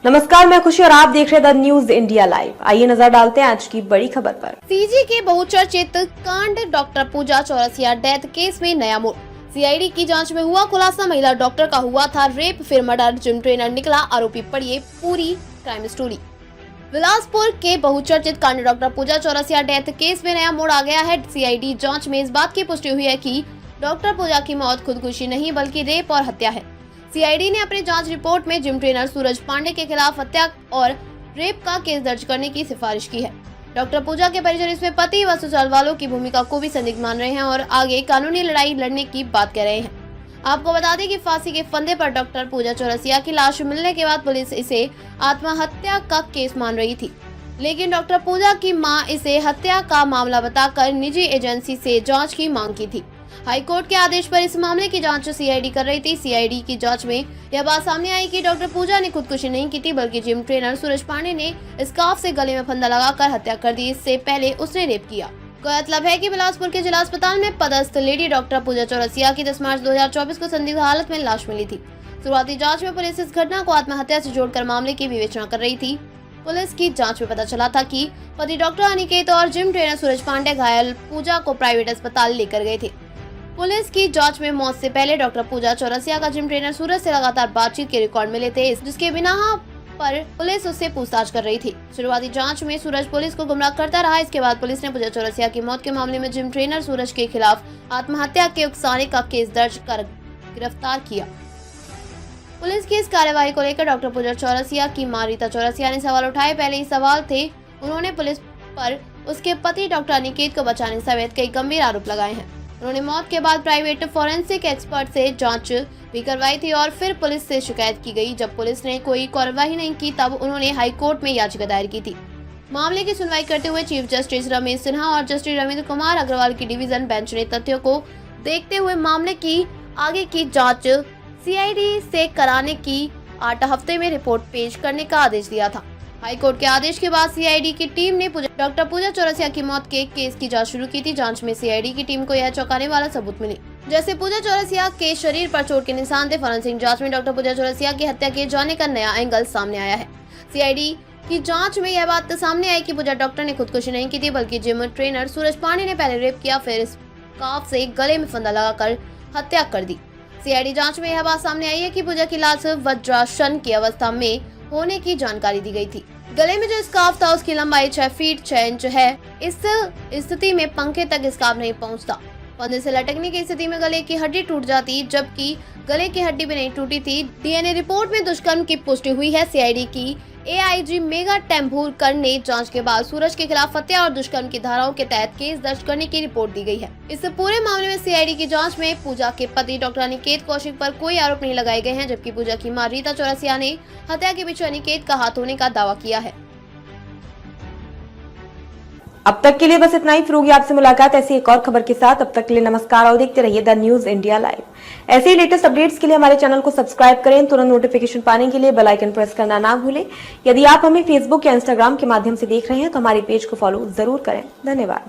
नमस्कार, मैं खुशी और आप देख रहे हैं द न्यूज इंडिया लाइव। आइए नजर डालते हैं आज की बड़ी खबर पर। सीजी के बहुचर्चित कांड डॉक्टर पूजा चौरसिया डेथ केस में नया मोड़। सीआईडी की जांच में हुआ खुलासा, महिला डॉक्टर का हुआ था रेप फिर मर्डर, जिम ट्रेनर निकला आरोपी। पढ़िए पूरी क्राइम स्टोरी। बिलासपुर के बहुचर्चित कांड डॉक्टर पूजा चौरसिया डेथ केस में नया मोड़ आ गया है। सीआईडी जांच में इस बात की पुष्टि हुई है कि डॉक्टर पूजा की मौत खुदकुशी नहीं बल्कि रेप और हत्या है। सीआईडी ने अपनी जांच रिपोर्ट में जिम ट्रेनर सूरज पांडे के खिलाफ हत्या और रेप का केस दर्ज करने की सिफारिश की है। डॉक्टर पूजा के परिजन इसमें पति व ससुराल वालों की भूमिका को भी संदिग्ध मान रहे हैं और आगे कानूनी लड़ाई लड़ने की बात कह रहे हैं। आपको बता दें कि फांसी के फंदे पर डॉक्टर पूजा चौरसिया की लाश मिलने के बाद पुलिस इसे आत्महत्या का केस मान रही थी, लेकिन डॉक्टर पूजा की मां इसे हत्या का मामला बताकर निजी एजेंसी से जांच की मांग की थी। हाईकोर्ट के आदेश पर इस मामले की जांच सीआईडी कर रही थी। सीआईडी की जांच में यह बात सामने आई कि डॉक्टर पूजा ने खुदकुशी नहीं की थी, बल्कि जिम ट्रेनर सूरज पांडे ने स्कार्फ से गले में फंदा लगाकर हत्या कर दी। इससे पहले उसने रेप किया। गौरतलब है कि बिलासपुर के जिला अस्पताल में पदस्थ लेडी डॉक्टर पूजा चौरसिया की 10 मार्च 2024 को संदिग्ध हालत में लाश मिली थी। शुरुआती जाँच में पुलिस इस घटना को आत्महत्या से जोड़कर मामले की विवेचना कर रही थी। पुलिस की जांच में पता चला था कि पति डॉक्टर अनिकेत और जिम ट्रेनर सूरज पांडे घायल पूजा को प्राइवेट अस्पताल लेकर गए थे। पुलिस की जांच में मौत से पहले डॉक्टर पूजा चौरसिया का जिम ट्रेनर सूरज से लगातार बातचीत के रिकॉर्ड मिले थे, जिसके बिना पर पुलिस उससे पूछताछ कर रही थी। शुरुआती जांच में सूरज पुलिस को गुमराह करता रहा। इसके बाद पुलिस ने पूजा चौरसिया की मौत के मामले में जिम ट्रेनर सूरज के खिलाफ आत्महत्या के उकसाने का केस दर्ज कर गिरफ्तार किया। पुलिस की इस कार्यवाही को लेकर डॉक्टर पूजा चौरसिया की मां रीता चौरसिया ने सवाल उठाए। पहले ही सवाल थे, उन्होंने पुलिस पर उसके पति डॉक्टर अनिकेत को बचाने समेत कई गंभीर आरोप लगाए हैं। उन्होंने मौत के बाद प्राइवेट फॉरेंसिक एक्सपर्ट से जांच भी करवाई थी और फिर पुलिस से शिकायत की गई। जब पुलिस ने कोई कार्रवाई नहीं की, तब उन्होंने हाईकोर्ट में याचिका दायर की थी। मामले की सुनवाई करते हुए चीफ जस्टिस रमेश सिन्हा और जस्टिस रविंद्र कुमार अग्रवाल की डिवीजन बेंच ने तथ्यों को देखते हुए मामले की आगे की जाँच सीआईडी से कराने की 8 हफ्ते में रिपोर्ट पेश करने का आदेश दिया था। हाईकोर्ट के आदेश के बाद सीआईडी की टीम ने डॉक्टर पूजा चौरसिया की मौत के केस की जांच शुरू की थी। जांच में सीआईडी की टीम को यह चौंकाने वाला सबूत मिले, जैसे पूजा चौरसिया के शरीर पर चोट के निशान थे। फॉरेंसिक जांच में डॉक्टर पूजा चौरसिया की हत्या किए जाने का नया एंगल सामने आया है। सीआईडी की जांच में यह बात सामने आई कि पूजा डॉक्टर ने खुदकुशी नहीं की थी, बल्कि जिम ट्रेनर सूरज पांडे ने पहले रेप किया, फिर स्कार्फ से गले में फंदा लगाकर हत्या कर दी। सीआईडी जांच में यह बात सामने आई है कि पूजा की लाश वज्रासन की अवस्था में होने की जानकारी दी गई थी। गले में जो स्कार्फ था उसकी लंबाई 6 फीट 6 इंच है। इस स्थिति में पंखे तक स्कार्फ नहीं पहुंचता। फंदे से लटकने की स्थिति में गले की हड्डी टूट जाती, जबकि गले की हड्डी भी नहीं टूटी थी। डीएनए रिपोर्ट में दुष्कर्म की पुष्टि हुई है। सीआईडी की एआईजी मेगा टेम्भुरकर ने जांच के बाद सूरज के खिलाफ हत्या और दुष्कर्म की धाराओं के तहत केस दर्ज करने की रिपोर्ट दी गई है। इस पूरे मामले में सीआईडी की जांच में पूजा के पति डॉक्टर अनिकेत कौशिक पर कोई आरोप नहीं लगाए गए हैं, जबकि पूजा की मां रीता चौरसिया ने हत्या के पीछे अनिकेत का हाथ होने का दावा किया है। अब तक के लिए बस इतना ही। फिर होगी आपसे मुलाकात ऐसी एक और खबर के साथ। अब तक के लिए नमस्कार और देखते रहिए द न्यूज इंडिया लाइव। ऐसे ही लेटेस्ट अपडेट्स के लिए हमारे चैनल को सब्सक्राइब करें। तुरंत नोटिफिकेशन पाने के लिए बेल आइकन प्रेस करना ना भूलें। यदि आप हमें फेसबुक या इंस्टाग्राम के माध्यम से देख रहे हैं तो हमारे पेज को फॉलो जरूर करें। धन्यवाद।